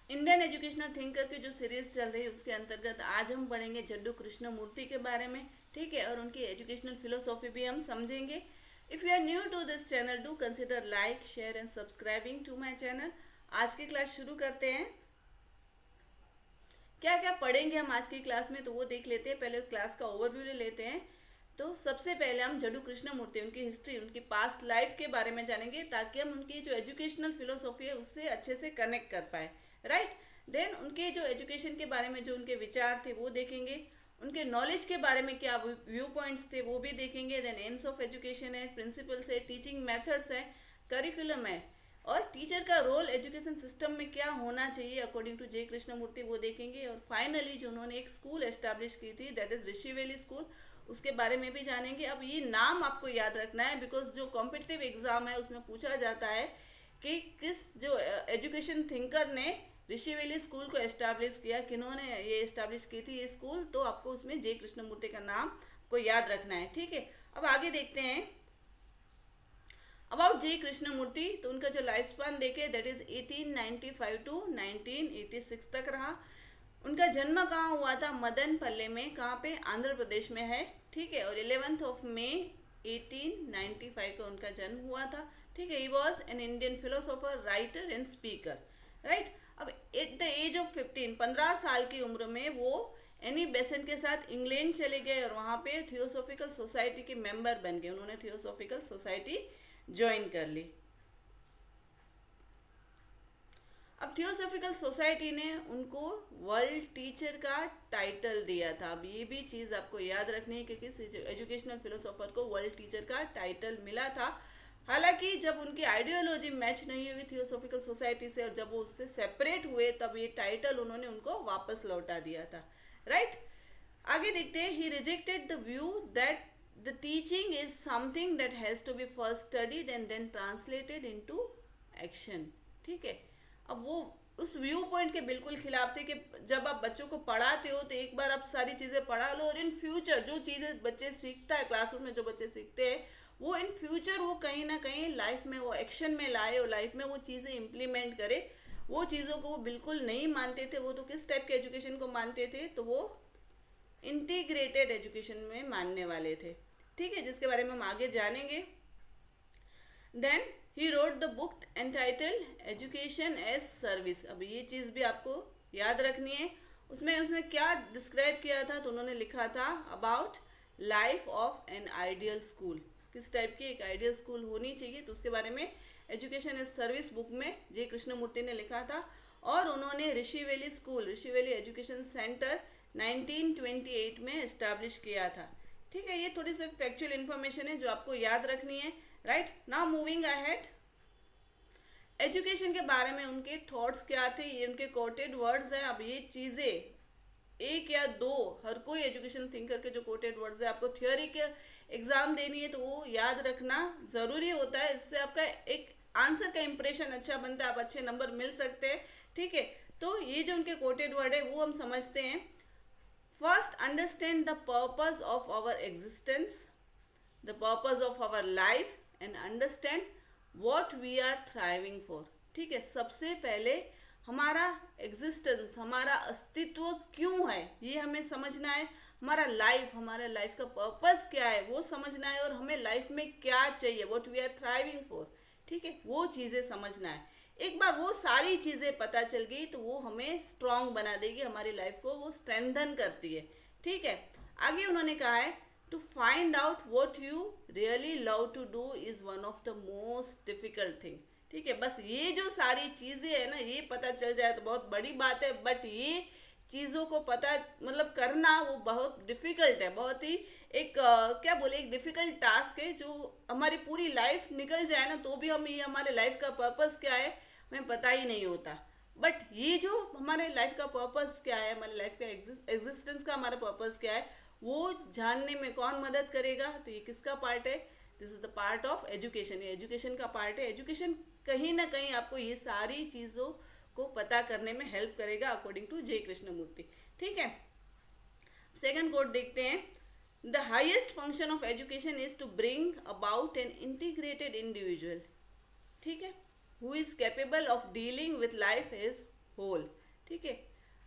Indian educational thinker की जो series चल रही है उसके अंतर्गत आज हम पढ़ेंगे जड्डू कृष्णमूर्ति के बारे में। ठीक है, और उनकी एजुकेशनल फिलोसॉफी भी हम समझेंगे। If you are new to this channel, do consider like share and subscribing to my channel. आज की क्लास शुरू करते हैं। क्या क्या पढ़ेंगे हम आज की क्लास में, तो वो देख लेते हैं। पहले क्लास का ओवरव्यू ले लेते हैं। तो सबसे पहले हम जड्डू कृष्णमूर्ति, उनकी हिस्ट्री, उनकी पास्ट लाइफ के बारे में जानेंगे, ताकि हम उनकी जो एजुकेशनल फिलोसॉफी है उससे अच्छे से कनेक्ट कर पाए। राइट। देन उनके जो एजुकेशन के बारे में जो उनके विचार थे वो देखेंगे। उनके नॉलेज के बारे में क्या व्यू पॉइंट्स थे वो भी देखेंगे। देन एम्स ऑफ एजुकेशन है, प्रिंसिपल्स है, टीचिंग मेथड्स है, करिकुलम है, और टीचर का रोल एजुकेशन सिस्टम में क्या होना चाहिए अकॉर्डिंग टू जे कृष्णमूर्ति, वो देखेंगे। और फाइनली जो उन्होंने एक स्कूल एस्टैब्लिश की थी, that is Rishi valley school, उसके बारे में भी जानेंगे। अब ये नाम आपको याद रखना है, बिकॉज जो कॉम्पिटिटिव एग्जाम है उसमें पूछा जाता है कि किस जो एजुकेशन थिंकर ने ऋषि वैली स्कूल को एस्टैब्लिश किया, किन्होंने ये एस्टैब्लिश की थी ये स्कूल, तो आपको उसमें जे कृष्णमूर्ति का नाम को याद रखना है। ठीक है, अब आगे देखते हैं अबाउट जे कृष्णमूर्ति। तो उनका जो लाइफ स्पान देखे, दैट इज 1895 टू 1986 तक रहा। उनका जन्म कहाँ हुआ था? मदनपल्ले में। कहाँ पे? आंध्र प्रदेश में है। ठीक है, और 11 मई 1895 को उनका जन्म हुआ था। ठीक है, he was an Indian philosopher, writer and speaker. Right. अब एट द एज ऑफ 15 साल की उम्र में वो एनी बेसेंट के साथ इंग्लैंड चले गए और वहाँ पे थियोसॉफिकल सोसाइटी के मेंबर बन गए। उन्होंने थियोसॉफिकल सोसाइटी ज्वाइन कर ली। अब थियोसॉफिकल सोसाइटी ने उनको वर्ल्ड टीचर का टाइटल दिया था। अब ये भी चीज़ आपको याद रखनी है कि किस एजुकेशनल फिलोसोफर को वर्ल्ड टीचर का टाइटल मिला था। हालांकि जब उनकी आइडियोलॉजी मैच नहीं हुई थियोसॉफिकल सोसाइटी से और जब वो उससे सेपरेट हुए, तब ये टाइटल उन्होंने उनको वापस लौटा दिया था। राइट। आगे देखते हैं। He rejected the view that the teaching is something that has to be first studied and then translated into action. ठीक है, अब वो उस व्यू पॉइंट के बिल्कुल खिलाफ थे कि जब आप बच्चों को पढ़ाते हो तो एक बार आप सारी चीज़ें पढ़ा लो, और इन फ्यूचर जो चीज़ें बच्चे सीखता है क्लासरूम में, जो बच्चे सीखते हैं, वो इन फ्यूचर वो कहीं ना कहीं लाइफ में वो एक्शन में लाए और लाइफ में वो चीज़ें इम्प्लीमेंट करे। वो चीज़ों को वो बिल्कुल नहीं मानते थे। वो तो किस टाइप के एजुकेशन को मानते थे? तो वो इंटीग्रेटेड एजुकेशन में मानने वाले थे। ठीक है, जिसके बारे में हम आगे जानेंगे। Then he wrote the book entitled education as service. अब ये चीज़ भी आपको याद रखनी है। उसमें उसने क्या डिस्क्राइब किया था? तो उन्होंने लिखा था about life of an ideal school. किस टाइप की एक आइडियल स्कूल होनी चाहिए, तो उसके बारे में एजुकेशन एज सर्विस बुक में जे कृष्णमूर्ति ने लिखा था। और उन्होंने ऋषि वैली स्कूल, ऋषि वैली एजुकेशन सेंटर 1928 में इस्टेब्लिश किया था। ठीक है, ये थोड़ी सी फैक्चुअल इन्फॉर्मेशन है जो आपको याद रखनी है। Right. Now moving ahead, education के बारे में उनके थॉट्स क्या थे, ये उनके कोटेड वर्ड्स हैं। अब ये चीज़ें एक या दो, हर कोई एजुकेशन थिंकर के जो कोटेड वर्ड्स है, आपको थ्योरी के एग्जाम देनी है तो वो याद रखना ज़रूरी होता है। इससे आपका एक आंसर का इंप्रेशन अच्छा बनता है, आप अच्छे नंबर मिल सकते हैं। ठीक है, तो ये जो उनके कोटेड वर्ड है वो हम समझते हैं। First, understand the purpose of our existence, the purpose of our life, and understand what we are thriving for. ठीक है, सबसे पहले हमारा एग्जिस्टेंस, हमारा अस्तित्व क्यों है, ये हमें समझना है। हमारा लाइफ का पर्पस क्या है वो समझना है, और हमें लाइफ में क्या चाहिए, what we are thriving for. ठीक है, वो चीज़ें समझना है। एक बार वो सारी चीज़ें पता चल गई तो वो हमें स्ट्रांग बना देगी, हमारी लाइफ को वो स्ट्रेंथन करती है। ठीक है, आगे उन्होंने कहा है to find out what you really love to do is one of the most difficult thing. ठीक है, बस ये जो सारी चीज़ें है ना, ये पता चल जाए तो बहुत बड़ी बात है। बट ये चीज़ों को पता मतलब करना वो बहुत डिफ़िकल्ट है, बहुत ही एक क्या बोले, एक डिफ़िकल्ट टास्क है जो हमारी पूरी लाइफ निकल जाए ना तो भी हम ये हमारे लाइफ का पर्पस क्या है हमें पता ही नहीं होता। बट ये जो हमारे लाइफ का पर्पस क्या है, हमारे लाइफ का एग्जिस्टेंस का हमारा पर्पस क्या है, वो जानने में कौन मदद करेगा? तो ये किसका पार्ट है? This is the part of education. ये एजुकेशन का पार्ट है। एजुकेशन कहीं ना कहीं आपको ये सारी चीज़ों को पता करने में हेल्प करेगा अकॉर्डिंग टू जे कृष्णमूर्ति। ठीक है, सेकंड कोट देखते हैं। The highest function of education is to bring about an integrated individual. ठीक है, who is capable of dealing with life as whole. ठीक है।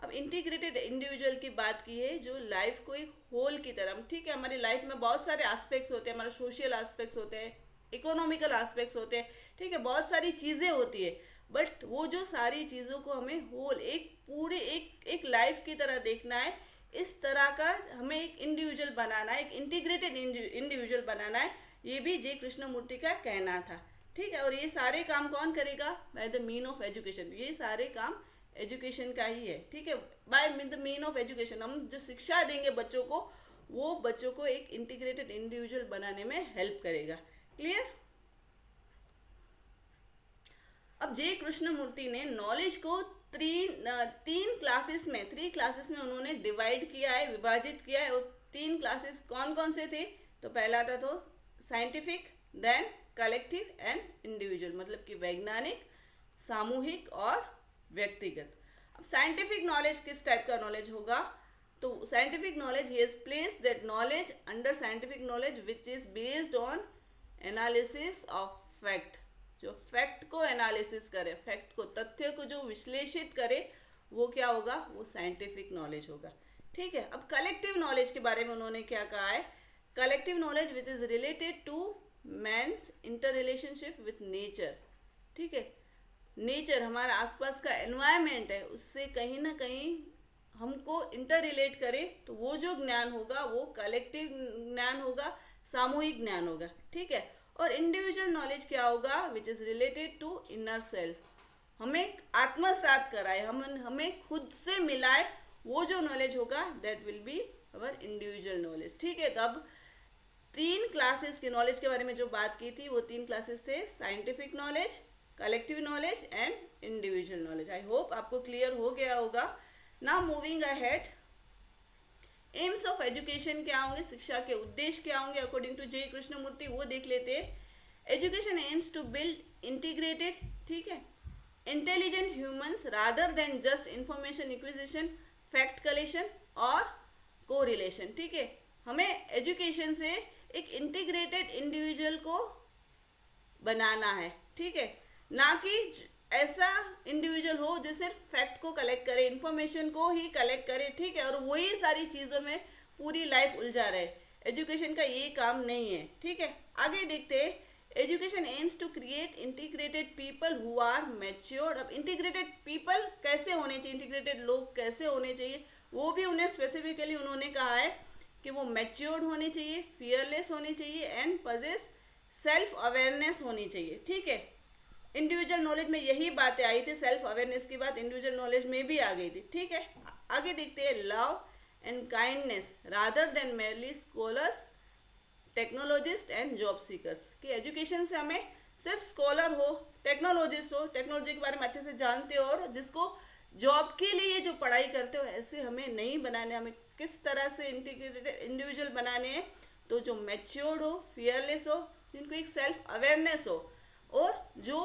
अब इंटीग्रेटेड इंडिविजुअल की बात की है, जो लाइफ को एक होल की तरह, ठीक है, हमारी लाइफ में बहुत सारे एस्पेक्ट्स होते हैं, हमारे सोशल एस्पेक्ट्स होते हैं, इकोनॉमिकल एस्पेक्ट्स होते हैं, ठीक है, बहुत सारी चीज़ें होती है, बट वो जो सारी चीज़ों को हमें होल, एक पूरे एक लाइफ की तरह देखना है। इस तरह का हमें एक इंडिविजुअल बनाना है, एक इंटीग्रेटेड इंडिविजुअल बनाना है। ये भी जे कृष्णमूर्ति का कहना था, ठीक है। और ये सारे काम कौन करेगा? Bye the mean of education. ये सारे काम एजुकेशन का ही है, ठीक है। Bye the mean of education, हम जो शिक्षा देंगे बच्चों को, वो बच्चों को एक इंटीग्रेटेड इंडिविजुअल बनाने में हेल्प करेगा। क्लियर? अब जे कृष्णमूर्ति ने नॉलेज को तीन क्लासेस में, 3 क्लासेस में उन्होंने डिवाइड किया है, विभाजित किया है। और 3 क्लासेस कौन कौन से थे? तो पहला था तो scientific, then collective and individual, मतलब कि वैज्ञानिक, सामूहिक और व्यक्तिगत। अब साइंटिफिक नॉलेज किस टाइप का नॉलेज होगा? तो scientific knowledge, he has placed that knowledge under scientific knowledge which is based on analysis of fact. जो फैक्ट को एनालिसिस करे, फैक्ट को, तथ्य को जो विश्लेषित करे, वो क्या होगा? वो साइंटिफिक नॉलेज होगा, ठीक है। अब कलेक्टिव नॉलेज के बारे में उन्होंने क्या कहा है? Collective knowledge which is related to man's interrelationship with nature, ठीक है। नेचर, हमारा आसपास का एनवायरनमेंट है, उससे कहीं ना कहीं हमको इंटर रिलेट करे, तो वो जो ज्ञान होगा वो कलेक्टिव ज्ञान होगा, सामूहिक ज्ञान होगा, ठीक है। और इंडिविजुअल नॉलेज क्या होगा? Which is related to inner self, हमें आत्मसात कराए, हमें खुद से मिलाए, वो जो नॉलेज होगा that will be our individual knowledge, ठीक है। तो अब 3 क्लासेस के नॉलेज के बारे में जो बात की थी, वो 3 क्लासेस थे, scientific knowledge, collective knowledge and individual knowledge. I hope आपको क्लियर हो गया होगा। Now moving ahead, AIIMS of education क्या होंगे, शिक्षा के उद्देश्य क्या होंगे अकॉर्डिंग टू जे कृष्णमूर्ति, वो देख लेते हैं। Education aims to build integrated, ठीक है, intelligent humans rather than just information acquisition, fact collection और कोरिलेशन, ठीक है। हमें एजुकेशन से एक इंटीग्रेटेड इंडिविजुअल को बनाना है, ठीक है, ना कि ऐसा इंडिविजुअल हो जो सिर्फ फैक्ट को कलेक्ट करे, इंफॉर्मेशन को ही कलेक्ट करे, ठीक है, और वही सारी चीज़ों में पूरी लाइफ उलझा रहे। एजुकेशन का ये काम नहीं है, ठीक है। आगे देखते हैं, education aims to create integrated people who are matured. अब इंटीग्रेटेड पीपल कैसे होने चाहिए, इंटीग्रेटेड लोग कैसे होने चाहिए, वो भी उन्हें स्पेसिफिकली उन्होंने कहा है कि वो मैच्योर्ड होने चाहिए, फियरलेस होने चाहिए एंड पजेस सेल्फ अवेयरनेस होनी चाहिए, ठीक है। इंडिविजुअल नॉलेज में यही बातें आई थी, सेल्फ अवेयरनेस की बात इंडिविजुअल नॉलेज में भी आ गई थी, ठीक है। आगे देखते हैं, love and kindness rather than merely scholars, technologist and job seekers. कि एजुकेशन से हमें सिर्फ स्कॉलर हो, टेक्नोलॉजिस्ट हो, टेक्नोलॉजी के बारे में अच्छे से जानते हो, और जिसको जॉब के लिए जो पढ़ाई करते हो, ऐसे हमें नहीं बनाने। हमें किस तरह से इंटीग्रेटेड इंडिविजुअल बनाने हैं? तो जो मैच्योर्ड हो, फियरलेस हो, जिनको एक सेल्फ अवेयरनेस हो, और जो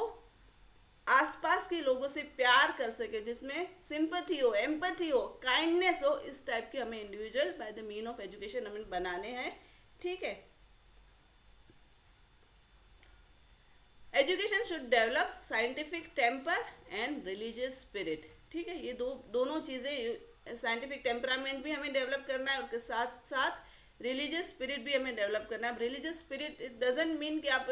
आसपास के लोगों से प्यार कर सके, जिसमें सिंपैथी हो, एम्पैथी हो, काइंडनेस हो, इस टाइप के हमें individual by the mean of education हमें बनाने हैं, ठीक है। Education should develop scientific temper and religious spirit, ठीक है। ये दोनों चीज़ें, साइंटिफिक टेम्परामेंट भी हमें डेवलप करना है, और उसके साथ साथ रिलीजियस स्पिरिट भी हमें डेवलप करना है। अब religious spirit it doesn't mean कि आप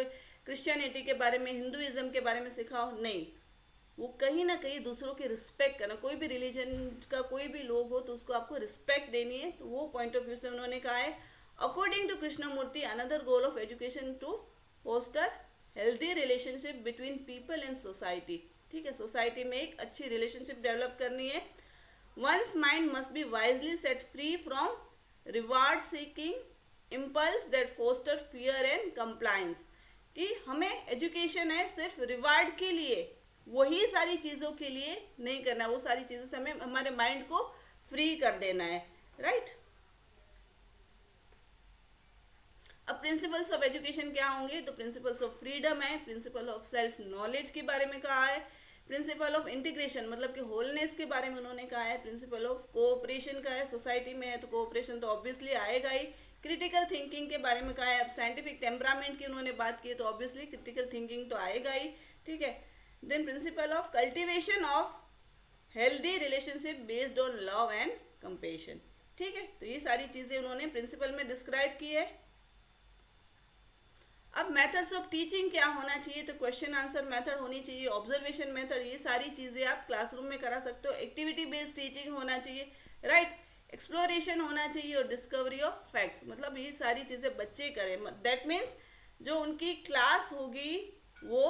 क्रिश्चियनिटी के बारे में, हिंदुइज्म के बारे में सिखाओ, नहीं, वो कहीं ना कहीं दूसरों की रिस्पेक्ट करना। कोई भी रिलीजन का कोई भी लोग हो तो उसको आपको रिस्पेक्ट देनी है, तो वो पॉइंट ऑफ व्यू से उन्होंने कहा है, according to Krishnamurti, another goal of education to foster healthy relationship between people and society, ठीक है। सोसाइटी में एक अच्छी रिलेशनशिप डेवलप करनी है। Once mind must be wisely set free from reward seeking impulse that foster fear and compliance. कि हमें education है सिर्फ रिवार्ड के लिए, वही सारी चीज़ों के लिए नहीं करना, वो सारी चीज़ों से हमें हमारे माइंड को फ्री कर देना है, राइट। अब प्रिंसिपल्स ऑफ एजुकेशन क्या होंगे? तो प्रिंसिपल्स ऑफ फ्रीडम है, प्रिंसिपल ऑफ सेल्फ नॉलेज के बारे में कहा है, प्रिंसिपल ऑफ इंटीग्रेशन मतलब कि होलनेस के बारे में उन्होंने कहा है, प्रिंसिपल ऑफ कोऑपरेशन का है, सोसाइटी में है तो कोऑपरेशन तो ऑब्वियसली आएगा ही, क्रिटिकल थिंकिंग के बारे में कहा है। अब साइंटिफिक टेम्परामेंट की उन्होंने बात की है तो ऑब्वियसली क्रिटिकल थिंकिंग तो आएगा ही, ठीक है। Then principle of cultivation of healthy relationship based on love and compassion. ठीक है, तो ये सारी चीजें उन्होंने प्रिंसिपल में डिस्क्राइब की है। अब मेथड्स ऑफ टीचिंग क्या होना चाहिए, तो क्वेश्चन आंसर मेथड होनी चाहिए, ऑब्जर्वेशन मेथड, ये सारी चीजें आप क्लासरूम में करा सकते हो। एक्टिविटी बेस्ड टीचिंग होना चाहिए, राइट, एक्सप्लोरेशन होना चाहिए और डिस्कवरी ऑफ फैक्ट्स, मतलब ये सारी चीजें बच्चे करें। दैट मीन्स जो उनकी क्लास होगी वो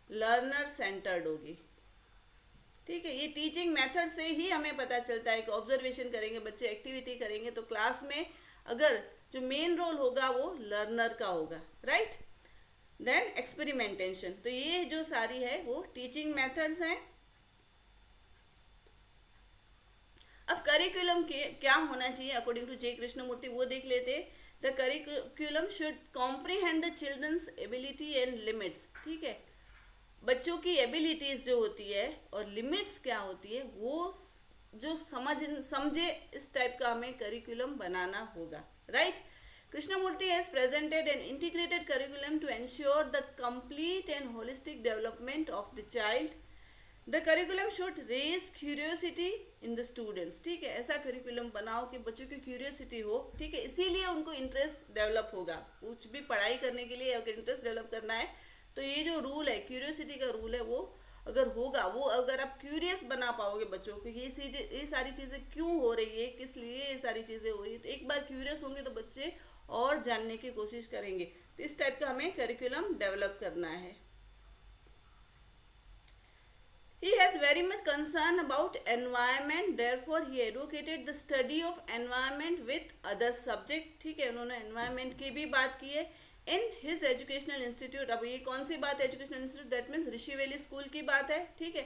लर्नर सेंटर्ड होगी। ठीक है, ये टीचिंग मेथड से ही हमें पता चलता है कि ऑब्जर्वेशन करेंगे बच्चे, एक्टिविटी करेंगे, तो क्लास में अगर जो मेन रोल होगा वो लर्नर का होगा, राइट। देन एक्सपेरिमेंटेशन, तो ये जो सारी है वो टीचिंग मेथड्स हैं। अब करिकुलम के क्या होना चाहिए अकॉर्डिंग टू जे कृष्णमूर्ति, वो देख लेते। The curriculum should comprehend the children's ability and limits. ठीक है, बच्चों की एबिलिटीज जो होती है और लिमिट्स क्या होती है वो जो समझे, इस टाइप का हमें करिकुलम बनाना होगा, right. Krishnamurti has presented an integrated curriculum to ensure the complete and holistic development of the child. The curriculum should raise curiosity in the students. ठीक है, ऐसा करिकुलम बनाओ कि बच्चों की क्यूरियोसिटी हो। ठीक है, इसीलिए उनको इंटरेस्ट डेवलप होगा। कुछ भी पढ़ाई करने के लिए अगर इंटरेस्ट डेवलप करना है तो ये जो रूल है, क्यूरियोसिटी का रूल है, वो अगर होगा, वो अगर आप क्यूरियस बना पाओगे बच्चों को, ये सारी चीज़ें क्यों हो रही है, किस लिए ये सारी चीज़ें हो रही है, तो एक बार क्यूरियस होंगे तो बच्चे और जानने की कोशिश करेंगे। तो इस टाइप का हमें करिकुलम डेवलप करना है। He has very much concern about environment, therefore he advocated the study of environment with other subject। ठीक है, उन्होंने environment की भी बात की है। In his educational institute, अब ये कौन सी बात है educational institute, that means Rishi valley school की बात है। ठीक है,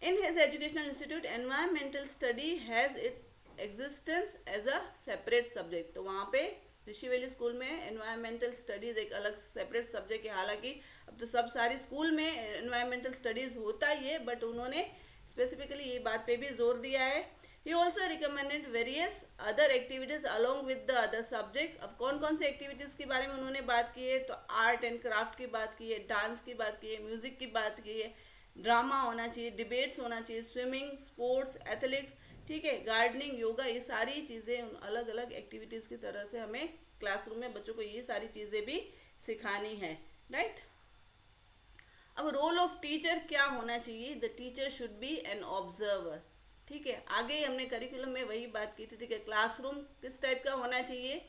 in his educational institute environmental study has its existence as a separate subject। तो वहाँ पे ऋषि वैली स्कूल में एनवायरमेंटल स्टडीज एक अलग सेपरेट सब्जेक्ट है। हालांकि अब तो सब सारी स्कूल में एनवायरमेंटल स्टडीज होता ही है, बट उन्होंने स्पेसिफिकली ये बात पे भी जोर दिया है। He also recommended various other activities along with the other subject. अब कौन कौन सी एक्टिविटीज के बारे में उन्होंने बात की है, तो आर्ट एंड क्राफ्ट की बात की है, डांस की बात की है, म्यूजिक की बात की है, ड्रामा होना चाहिए, डिबेट्स होना चाहिए, स्विमिंग, स्पोर्ट्स, एथलेटिक्स, ठीक है, गार्डनिंग, योगा, ये सारी चीज़ें अलग अलग एक्टिविटीज़ की तरह से हमें क्लासरूम में बच्चों को ये सारी चीज़ें भी सिखानी है, राइट। अब रोल ऑफ टीचर क्या होना चाहिए, the teacher should be an observer. ठीक है, आगे हमने करिकुलम में वही बात की थी कि क्लासरूम किस टाइप का होना चाहिए,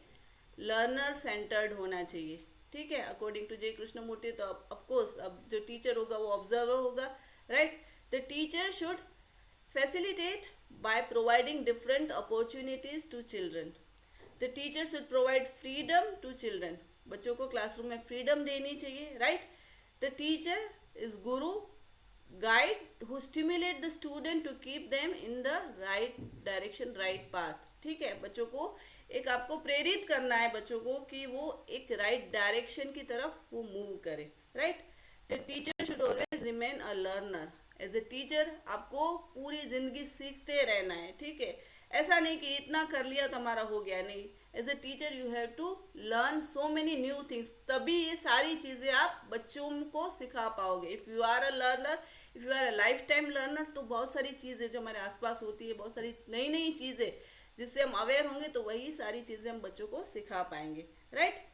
लर्नर सेंटर्ड होना चाहिए। ठीक है, अकॉर्डिंग टू जे कृष्णमूर्ति, तो ऑफकोर्स अब जो टीचर होगा वो ऑब्जर्वर होगा, right. The teacher should facilitate by providing different opportunities to children। The teacher should provide freedom to children। बच्चों को क्लासरूम में फ्रीडम देनी चाहिए, right. The teacher is guru, guide who stimulate the student to keep them in the right direction, right path। ठीक है, बच्चों को एक आपको प्रेरित करना है बच्चों को कि वो एक राइट डायरेक्शन की तरफ वो मूव करे, right. The teacher should always remain a learner। As a teacher आपको पूरी जिंदगी सीखते रहना है। ठीक है, ऐसा नहीं कि इतना कर लिया तो हमारा हो गया, नहीं। As a teacher you have to learn so many new things, तभी ये सारी चीज़ें आप बच्चों को सिखा पाओगे। If you are a learner, if you are a life time learner, तो बहुत सारी चीज़ें जो हमारे आसपास होती है, बहुत सारी नई नई चीज़ें जिससे हम अवेयर होंगे, तो वही सारी चीज़ें हम बच्चों को सिखा पाएंगे, right.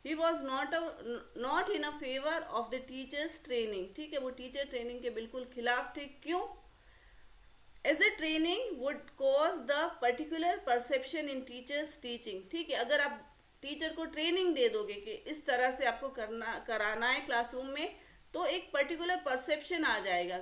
He was not in a favor of the teachers training। ठीक है, वो टीचर ट्रेनिंग के बिल्कुल खिलाफ थे। क्यों? As a training would cause the particular perception in teachers teaching। ठीक है, अगर आप टीचर को ट्रेनिंग दे दोगे कि इस तरह से आपको कराना है क्लासरूम में, तो एक पर्टिकुलर परसेप्शन आ जाएगा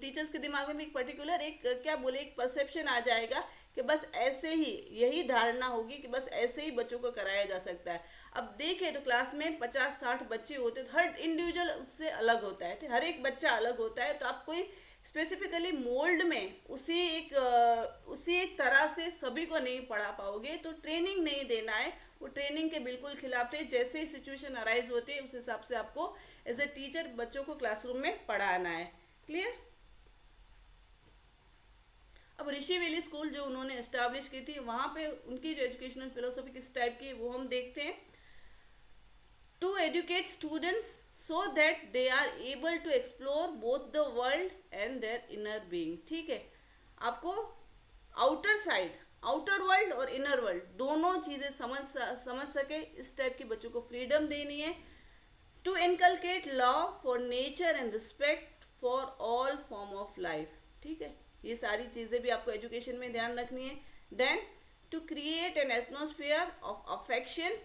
टीचर्स के दिमाग में भी, एक पर्टिकुलर एक क्या बोले, एक परसेप्शन आ जाएगा कि बस ऐसे ही, यही धारणा होगी कि बस ऐसे ही बच्चों को कराया जा सकता है। अब देखें तो क्लास में 50-60 बच्चे होते हैं, तो हर इंडिविजुअल उससे अलग होता है, हर एक बच्चा अलग होता है। तो आप कोई स्पेसिफिकली मोल्ड में उसी एक तरह से सभी को नहीं पढ़ा पाओगे। तो ट्रेनिंग नहीं देना है, वो ट्रेनिंग के बिल्कुल खिलाफ थे। जैसे ही सिचुएशन अराइज होती है उस हिसाब से आपको एज ए टीचर बच्चों को क्लासरूम में पढ़ाना है। क्लियर? अब ऋषि वैली स्कूल जो उन्होंने एस्टैब्लिश की थी, वहाँ पे उनकी जो एजुकेशनल फिलोसफी किस टाइप की वो हम देखते हैं। To educate students so that they are able to explore both the world and their inner being. ठीक है, आपको आउटर साइड, आउटर वर्ल्ड और इनर वर्ल्ड दोनों चीज़ें समझ सके, इस टाइप की बच्चों को फ्रीडम देनी है. To inculcate love for nature and respect for all form of life. ठीक है, ये सारी चीज़ें भी आपको एजुकेशन में ध्यान रखनी है. Then to create an atmosphere of affection,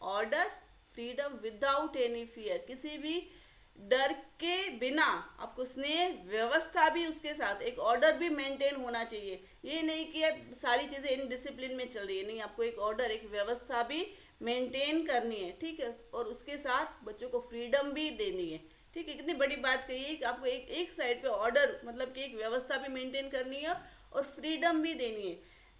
order, freedom without any fear. किसी भी डर के बिना आपको स्नेह, व्यवस्था भी उसके साथ, एक ऑर्डर भी मेंटेन होना चाहिए. ये नहीं कि सारी चीज़ें इन डिसिप्लिन में चल रही है, नहीं, आपको एक ऑर्डर, एक व्यवस्था भी मेंटेन करनी है. ठीक है, और उसके साथ बच्चों को फ्रीडम भी देनी है. ठीक है, कितनी बड़ी बात कही है कि आपको एक साइड पे ऑर्डर मतलब कि एक व्यवस्था भी मेंटेन करनी है और फ्रीडम भी देनी है,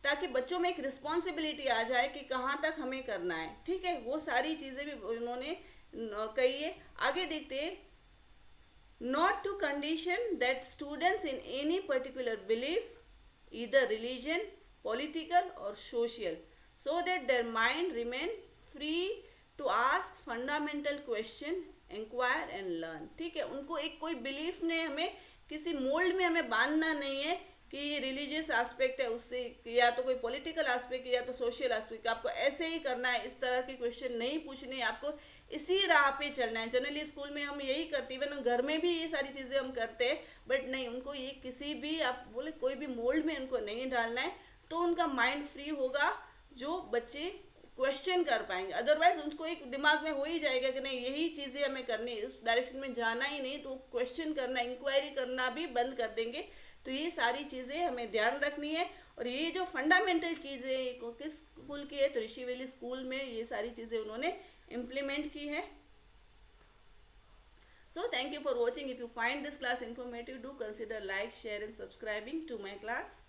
ताकि बच्चों में एक रिस्पॉन्सिबिलिटी आ जाए कि कहाँ तक हमें करना है. ठीक है, वो सारी चीज़ें भी उन्होंने कही है. आगे देखते हैं. Not to condition that students in any particular belief, either religion, political or social, so that their mind remain free to ask fundamental question, inquire and learn. ठीक है, उनको एक कोई बिलीफ ने हमें किसी मोल्ड में हमें बांधना नहीं है कि ये रिलीजियस एस्पेक्ट है उससे, या तो कोई पॉलिटिकल एस्पेक्ट या तो सोशल एस्पेक्ट, आपको ऐसे ही करना है, इस तरह के क्वेश्चन नहीं पूछने हैं, आपको इसी राह पे चलना है. जनरली स्कूल में हम यही करते हैं, इवन घर में भी ये सारी चीज़ें हम करते हैं, बट नहीं, उनको ये किसी भी आप बोले कोई भी मोल्ड में उनको नहीं डालना है, तो उनका माइंड फ्री होगा, जो बच्चे क्वेश्चन कर पाएंगे. अदरवाइज उनको एक दिमाग में हो ही जाएगा कि नहीं, यही चीज़ें हमें करनी है, उस डायरेक्शन में जाना ही नहीं, तो क्वेश्चन करना, इंक्वायरी करना भी बंद कर देंगे. तो ये सारी चीज़ें हमें ध्यान रखनी है. और ये जो फंडामेंटल चीज़ें किस स्कूल की है, तो ऋषि वैली स्कूल में ये सारी चीज़ें उन्होंने इम्प्लीमेंट की है. So thank you for watching. If you find this class informative, do consider like, share and subscribing to my class.